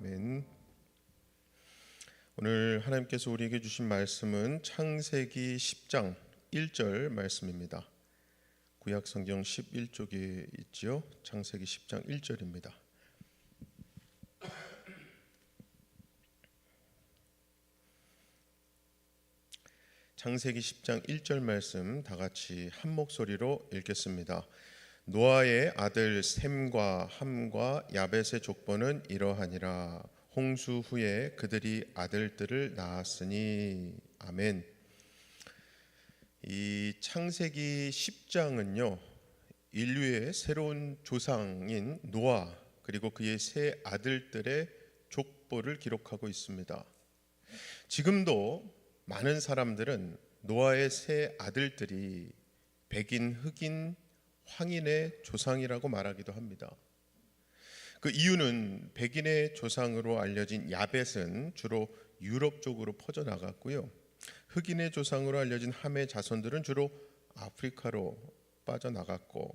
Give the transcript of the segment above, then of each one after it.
아멘. 오늘 하나님께서 우리에게 주신 말씀은 창세기 10장 1절 말씀입니다. 구약 성경 11쪽에 있지요. 창세기 10장 1절입니다. 창세기 10장 1절 말씀 다 같이 한 목소리로 읽겠습니다. 노아의 아들 셈과 함과 야벳의 족보는 이러하니라. 홍수 후에 그들이 아들들을 낳았으니. 아멘. 이 창세기 10장은요, 인류의 새로운 조상인 노아 그리고 그의 세 아들들의 족보를 기록하고 있습니다. 지금도 많은 사람들은 노아의 세 아들들이 백인, 흑인, 황인의 조상이라고 말하기도 합니다. 그 이유는 백인의 조상으로 알려진 야벳은 주로 유럽 쪽으로 퍼져나갔고요, 흑인의 조상으로 알려진 함의 자손들은 주로 아프리카로 빠져나갔고,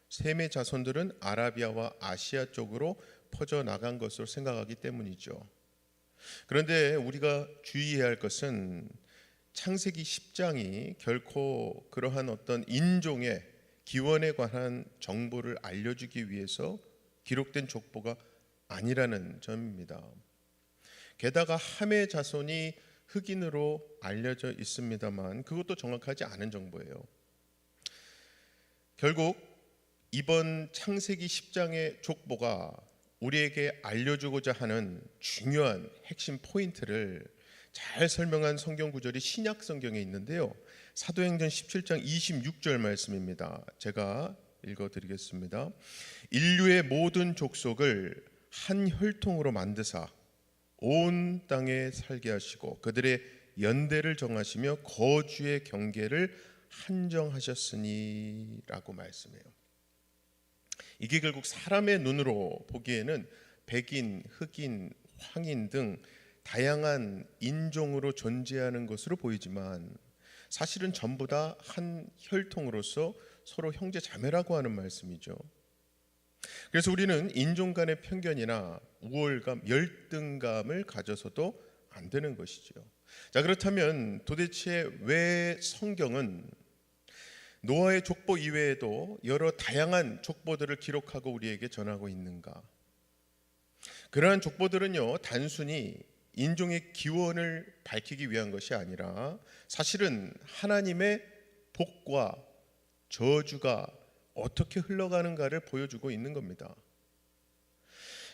셈의 자손들은 아라비아와 아시아 쪽으로 퍼져나간 것으로 생각하기 때문이죠. 그런데 우리가 주의해야 할 것은 창세기 10장이 결코 그러한 어떤 인종의 기원에 관한 정보를 알려주기 위해서 기록된 족보가 아니라는 점입니다. 게다가 함의 자손이 흑인으로 알려져 있습니다만 그것도 정확하지 않은 정보예요. 결국 이번 창세기 10장의 족보가 우리에게 알려주고자 하는 중요한 핵심 포인트를 잘 설명한 성경 구절이 신약 성경에 있는데요, 사도행전 17장 26절 말씀입니다. 제가 읽어드리겠습니다. 인류의 모든 족속을 한 혈통으로 만드사 온 땅에 살게 하시고 그들의 연대를 정하시며 거주의 경계를 한정하셨으니 라고 말씀해요. 이게 결국 사람의 눈으로 보기에는 백인, 흑인, 황인 등 다양한 인종으로 존재하는 것으로 보이지만 사실은 전부 다 한 혈통으로서 서로 형제 자매라고 하는 말씀이죠. 그래서 우리는 인종 간의 편견이나 우월감, 열등감을 가져서도 안 되는 것이죠. 자, 그렇다면 도대체 왜 성경은 노아의 족보 이외에도 여러 다양한 족보들을 기록하고 우리에게 전하고 있는가? 그러한 족보들은요, 단순히 인종의 기원을 밝히기 위한 것이 아니라 사실은 하나님의 복과 저주가 어떻게 흘러가는가를 보여주고 있는 겁니다.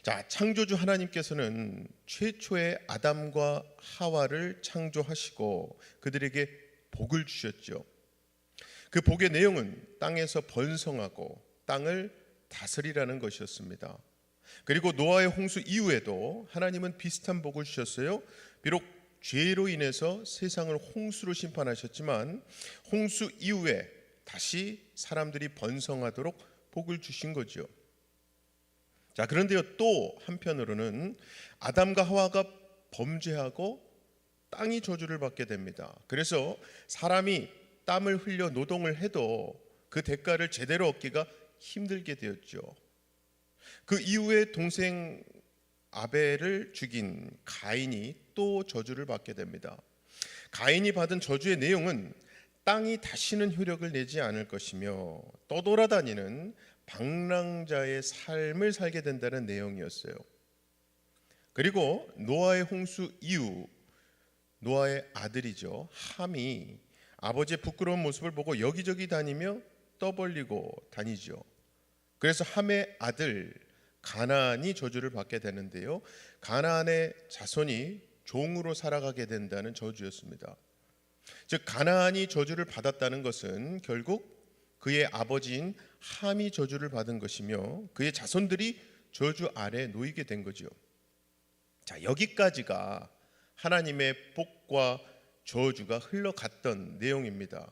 자, 창조주 하나님께서는 최초의 아담과 하와를 창조하시고 그들에게 복을 주셨죠. 그 복의 내용은 땅에서 번성하고 땅을 다스리라는 것이었습니다. 그리고 노아의 홍수 이후에도 하나님은 비슷한 복을 주셨어요. 비록 죄로 인해서 세상을 홍수로 심판하셨지만 홍수 이후에 다시 사람들이 번성하도록 복을 주신 거죠. 자, 그런데요, 또 한편으로는 아담과 하와가 범죄하고 땅이 저주를 받게 됩니다. 그래서 사람이 땀을 흘려 노동을 해도 그 대가를 제대로 얻기가 힘들게 되었죠. 그 이후에 동생 아벨을 죽인 가인이 또 저주를 받게 됩니다. 가인이 받은 저주의 내용은 땅이 다시는 효력을 내지 않을 것이며 떠돌아다니는 방랑자의 삶을 살게 된다는 내용이었어요. 그리고 노아의 홍수 이후 노아의 아들이죠, 함이 아버지의 부끄러운 모습을 보고 여기저기 다니며 떠벌리고 다니죠. 그래서 함의 아들 가나안이 저주를 받게 되는데요, 가나안의 자손이 종으로 살아가게 된다는 저주였습니다. 즉 가나안이 저주를 받았다는 것은 결국 그의 아버지인 함이 저주를 받은 것이며 그의 자손들이 저주 아래 놓이게 된 거죠. 자, 여기까지가 하나님의 복과 저주가 흘러갔던 내용입니다.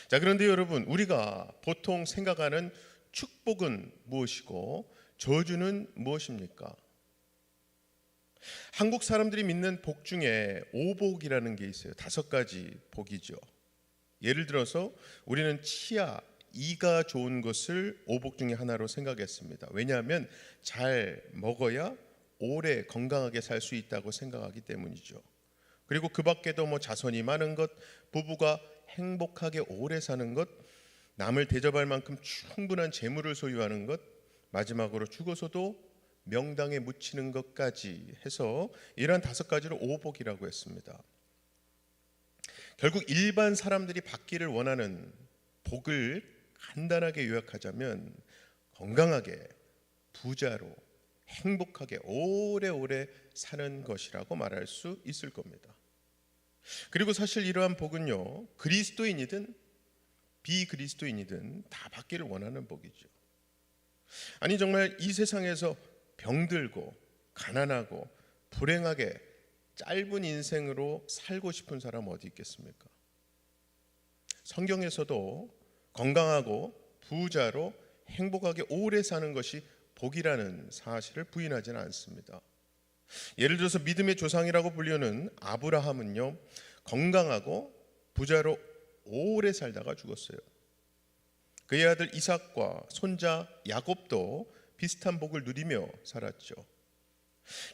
자, 그런데 여러분, 우리가 보통 생각하는 축복은 무엇이고 저주는 무엇입니까? 한국 사람들이 믿는 복 중에 오복이라는 게 있어요. 5가지 복이죠. 예를 들어서 우리는 치아, 이가 좋은 것을 오복 중에 하나로 생각했습니다. 왜냐하면 잘 먹어야 오래 건강하게 살 수 있다고 생각하기 때문이죠. 그리고 그 밖에도 자손이 많은 것, 부부가 행복하게 오래 사는 것, 남을 대접할 만큼 충분한 재물을 소유하는 것, 마지막으로 죽어서도 명당에 묻히는 것까지 해서 이러한 5가지를 오복이라고 했습니다. 결국 일반 사람들이 받기를 원하는 복을 간단하게 요약하자면 건강하게, 부자로, 행복하게 오래오래 사는 것이라고 말할 수 있을 겁니다. 그리고 사실 이러한 복은요, 그리스도인이든 비그리스도인이든 다 받기를 원하는 복이죠. 아니 정말 이 세상에서 병들고 가난하고 불행하게 짧은 인생으로 살고 싶은 사람 어디 있겠습니까? 성경에서도 건강하고 부자로 행복하게 오래 사는 것이 복이라는 사실을 부인하지는 않습니다. 예를 들어서 믿음의 조상이라고 불리는 아브라함은요, 건강하고 부자로 오래 살다가 죽었어요. 그의 아들 이삭과 손자 야곱도 비슷한 복을 누리며 살았죠.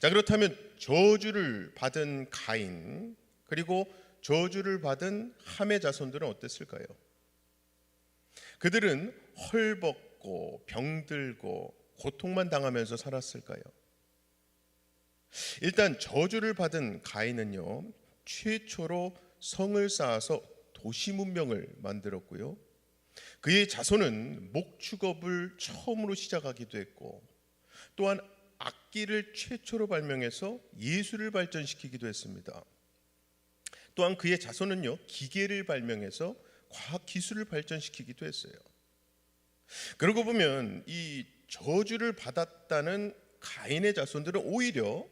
자, 그렇다면 저주를 받은 가인, 그리고 저주를 받은 함의 자손들은 어땠을까요? 그들은 헐벗고 병들고 고통만 당하면서 살았을까요? 일단 저주를 받은 가인은요, 최초로 성을 쌓아서 도시 문명을 만들었고요, 그의 자손은 목축업을 처음으로 시작하기도 했고, 또한 악기를 최초로 발명해서 예술을 발전시키기도 했습니다. 또한 그의 자손은요, 기계를 발명해서 과학 기술을 발전시키기도 했어요. 그러고 보면 이 저주를 받았다는 가인의 자손들은 오히려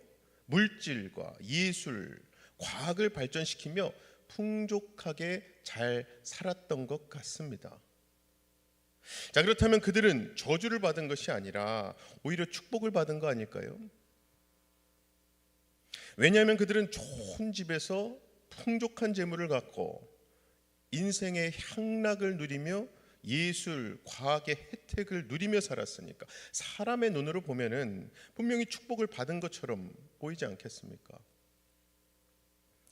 물질과 예술, 과학을 발전시키며 풍족하게 잘 살았던 것 같습니다. 자, 그렇다면 그들은 저주를 받은 것이 아니라 오히려 축복을 받은 거 아닐까요? 왜냐하면 그들은 좋은 집에서 풍족한 재물을 갖고 인생의 향락을 누리며 예술, 과학의 혜택을 누리며 살았으니까 사람의 눈으로 보면은 분명히 축복을 받은 것처럼 보이지 않겠습니까?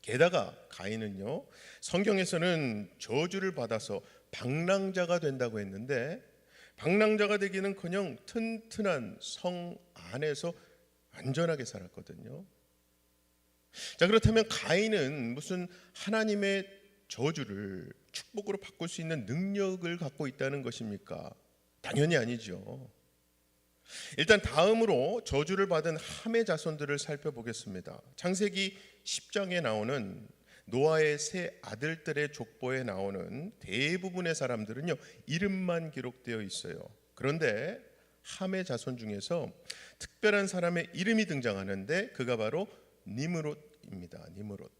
게다가 가인은요, 성경에서는 저주를 받아서 방랑자가 된다고 했는데, 방랑자가 되기는커녕 튼튼한 성 안에서 안전하게 살았거든요. 자, 그렇다면 가인은 무슨 하나님의 저주를 축복으로 바꿀 수 있는 능력을 갖고 있다는 것입니까? 당연히 아니죠. 일단 다음으로 저주를 받은 함의 자손들을 살펴보겠습니다. 창세기 10장에 나오는 노아의 세 아들들의 족보에 나오는 대부분의 사람들은요, 이름만 기록되어 있어요. 그런데 함의 자손 중에서 특별한 사람의 이름이 등장하는데 그가 바로 니므롯입니다. 니므롯.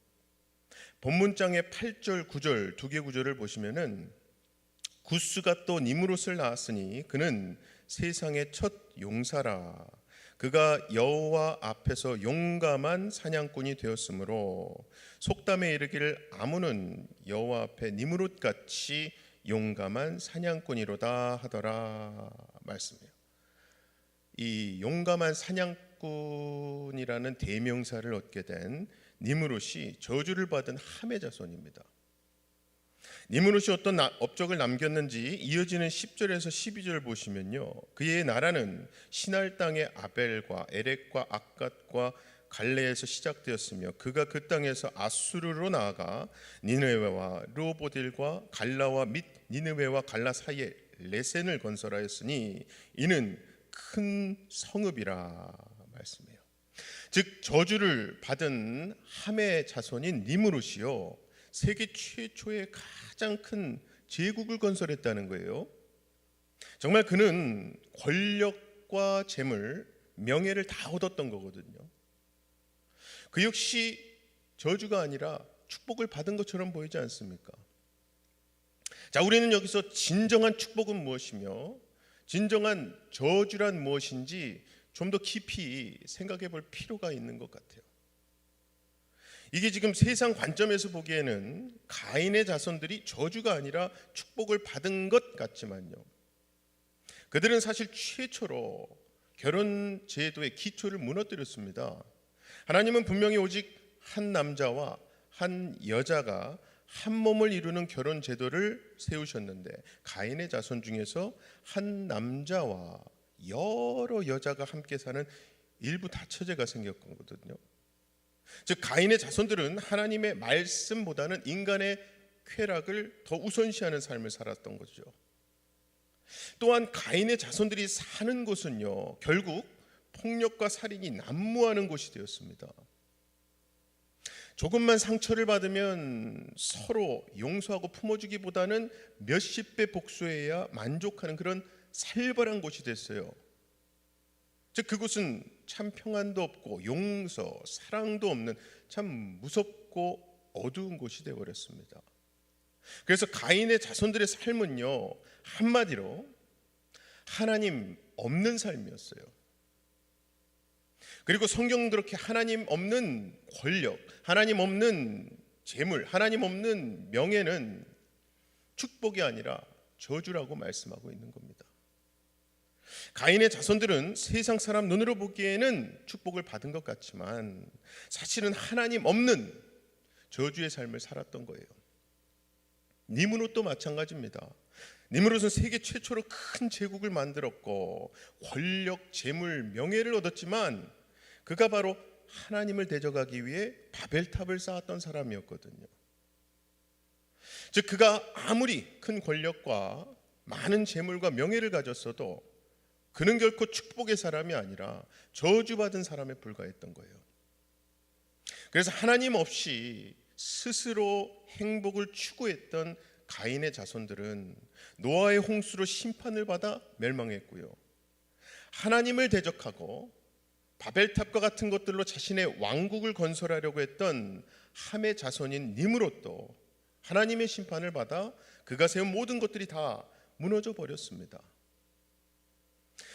본문장의 8절, 9절 두 개 구절을 보시면은 구스가 또 니므롯을 낳았으니 그는 세상의 첫 용사라. 그가 여호와 앞에서 용감한 사냥꾼이 되었으므로 속담에 이르기를 아문은 여호와 앞에 니므롯같이 용감한 사냥꾼이로다 하더라 말씀이에요. 이 용감한 사냥꾼이라는 대명사를 얻게 된 니므롯이 저주를 받은 함의 자손입니다. 니므롯이 어떤 업적을 남겼는지 이어지는 10절에서 12절 보시면요, 그의 나라는 시날 땅의 아벨과 에렉과 악갓과 갈레에서 시작되었으며 그가 그 땅에서 아수르로 나아가 니느웨와 르호보딜과 갈라와 및 니느웨와 갈라 사이에 레센을 건설하였으니 이는 큰 성읍이라 말씀이에요. 즉 저주를 받은 함의 자손인 니므롯이요, 세계 최초의 가장 큰 제국을 건설했다는 거예요. 정말 그는 권력과 재물, 명예를 다 얻었던 거거든요. 그 역시 저주가 아니라 축복을 받은 것처럼 보이지 않습니까? 자, 우리는 여기서 진정한 축복은 무엇이며 진정한 저주란 무엇인지 좀 더 깊이 생각해 볼 필요가 있는 것 같아요. 이게 지금 세상 관점에서 보기에는 가인의 자손들이 저주가 아니라 축복을 받은 것 같지만요, 그들은 사실 최초로 결혼 제도의 기초를 무너뜨렸습니다. 하나님은 분명히 오직 한 남자와 한 여자가 한 몸을 이루는 결혼 제도를 세우셨는데, 가인의 자손 중에서 한 남자와 여러 여자가 함께 사는 일부 다처제가 생겼거든요. 즉 가인의 자손들은 하나님의 말씀보다는 인간의 쾌락을 더 우선시하는 삶을 살았던 거죠. 또한 가인의 자손들이 사는 곳은요, 결국 폭력과 살인이 난무하는 곳이 되었습니다. 조금만 상처를 받으면 서로 용서하고 품어주기보다는 몇십 배 복수해야 만족하는 그런 살벌한 곳이 됐어요. 즉 그곳은 참 평안도 없고 용서, 사랑도 없는 참 무섭고 어두운 곳이 되어버렸습니다. 그래서 가인의 자손들의 삶은요, 한마디로 하나님 없는 삶이었어요. 그리고 성경은 그렇게 하나님 없는 권력, 하나님 없는 재물, 하나님 없는 명예는 축복이 아니라 저주라고 말씀하고 있는 겁니다. 가인의 자손들은 세상 사람 눈으로 보기에는 축복을 받은 것 같지만 사실은 하나님 없는 저주의 삶을 살았던 거예요. 니므롯도 마찬가지입니다. 니므롯은 세계 최초로 큰 제국을 만들었고 권력, 재물, 명예를 얻었지만 그가 바로 하나님을 대적하기 위해 바벨탑을 쌓았던 사람이었거든요. 즉 그가 아무리 큰 권력과 많은 재물과 명예를 가졌어도 그는 결코 축복의 사람이 아니라 저주받은 사람에 불과했던 거예요. 그래서 하나님 없이 스스로 행복을 추구했던 가인의 자손들은 노아의 홍수로 심판을 받아 멸망했고요, 하나님을 대적하고 바벨탑과 같은 것들로 자신의 왕국을 건설하려고 했던 함의 자손인 니므롯도 하나님의 심판을 받아 그가 세운 모든 것들이 다 무너져 버렸습니다.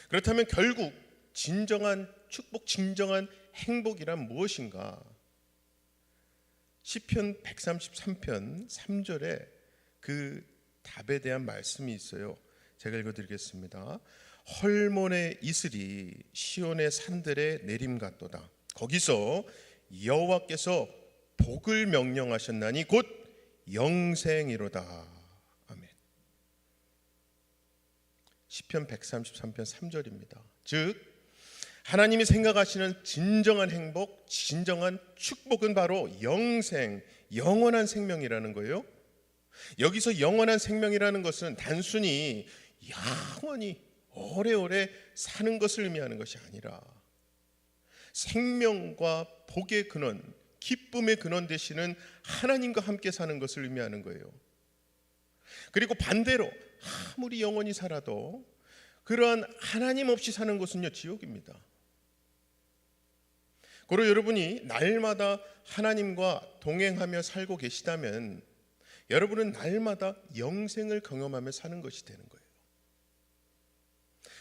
그렇다면 결국 진정한 축복, 진정한 행복이란 무엇인가? 시편 133편 3절에 그 답에 대한 말씀이 있어요. 제가 읽어드리겠습니다. 헐몬의 이슬이 시온의 산들에 내림 같도다. 거기서 여호와께서 복을 명령하셨나니 곧 영생이로다. 아멘. 시편 133편 3절입니다. 즉 하나님이 생각하시는 진정한 행복, 진정한 축복은 바로 영생, 영원한 생명이라는 거예요. 여기서 영원한 생명이라는 것은 단순히 영원히 오래오래 사는 것을 의미하는 것이 아니라 생명과 복의 근원, 기쁨의 근원 되시는 하나님과 함께 사는 것을 의미하는 거예요. 그리고 반대로 아무리 영원히 살아도 그러한 하나님 없이 사는 것은요, 지옥입니다. 그리고 여러분이 날마다 하나님과 동행하며 살고 계시다면 여러분은 날마다 영생을 경험하며 사는 것이 되는 거예요.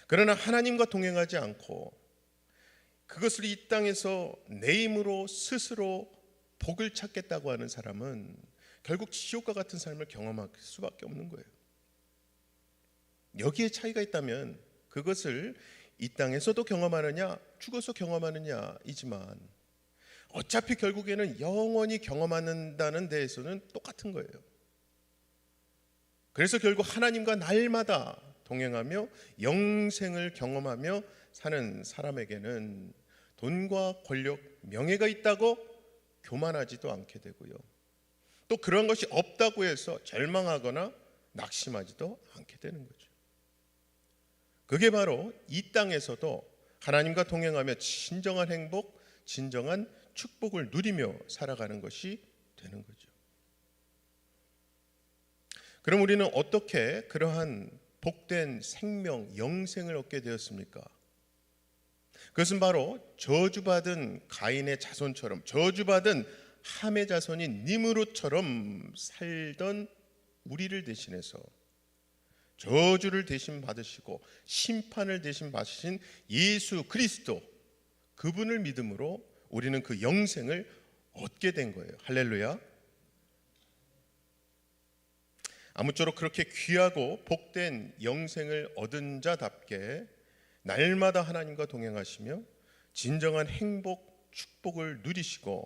그러나 하나님과 동행하지 않고 그것을 이 땅에서 내 힘으로 스스로 복을 찾겠다고 하는 사람은 결국 지옥과 같은 삶을 경험할 수밖에 없는 거예요. 여기에 차이가 있다면 그것을 이 땅에서도 경험하느냐 죽어서 경험하느냐이지만 어차피 결국에는 영원히 경험한다는 데에서는 똑같은 거예요. 그래서 결국 하나님과 날마다 동행하며 영생을 경험하며 사는 사람에게는 돈과 권력, 명예가 있다고 교만하지도 않게 되고요, 또 그런 것이 없다고 해서 절망하거나 낙심하지도 않게 되는 거죠. 그게 바로 이 땅에서도 하나님과 동행하며 진정한 행복, 진정한 축복을 누리며 살아가는 것이 되는 거죠. 그럼 우리는 어떻게 그러한 복된 생명, 영생을 얻게 되었습니까? 그것은 바로 저주받은 가인의 자손처럼, 저주받은 함의 자손인 니므롯처럼 살던 우리를 대신해서 저주를 대신 받으시고 심판을 대신 받으신 예수 그리스도, 그분을 믿음으로 우리는 그 영생을 얻게 된 거예요. 할렐루야. 아무쪼록 그렇게 귀하고 복된 영생을 얻은 자답게 날마다 하나님과 동행하시며 진정한 행복, 축복을 누리시고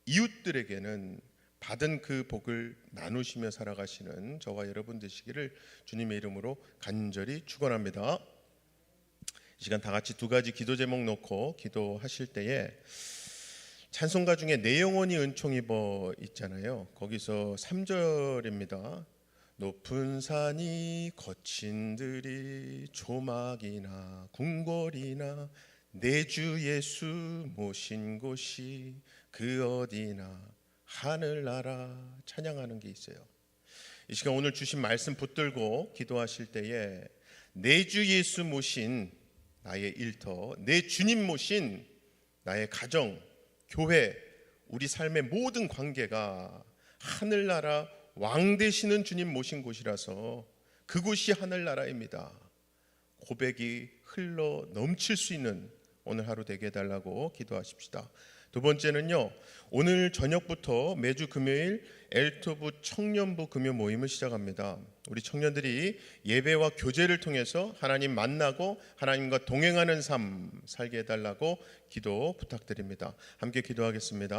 이웃들에게는 받은 그 복을 나누시며 살아가시는 저와 여러분 되시기를 주님의 이름으로 간절히 축원합니다. 이 시간 다 같이 두 가지 기도 제목 놓고 기도하실 때에 찬송가 중에 내 영혼이 은총 입어 있잖아요. 거기서 3절입니다. 높은 산이 거친 들이 조막이나 궁궐이나 내 주 예수 모신 곳이 그 어디나 하늘나라 찬양하는 게 있어요. 이 시간 오늘 주신 말씀 붙들고 기도하실 때에 내 주 예수 모신 나의 일터, 내 주님 모신 나의 가정, 교회, 우리 삶의 모든 관계가 하늘나라 왕 되시는 주님 모신 곳이라서 그곳이 하늘나라입니다. 고백이 흘러 넘칠 수 있는 오늘 하루 되게 해달라고 기도하십시다. 두 번째는요, 오늘 저녁부터 매주 금요일 엘토부 청년부 금요 모임을 시작합니다. 우리 청년들이 예배와 교제를 통해서 하나님 만나고 하나님과 동행하는 삶 살게 해달라고 기도 부탁드립니다. 함께 기도하겠습니다.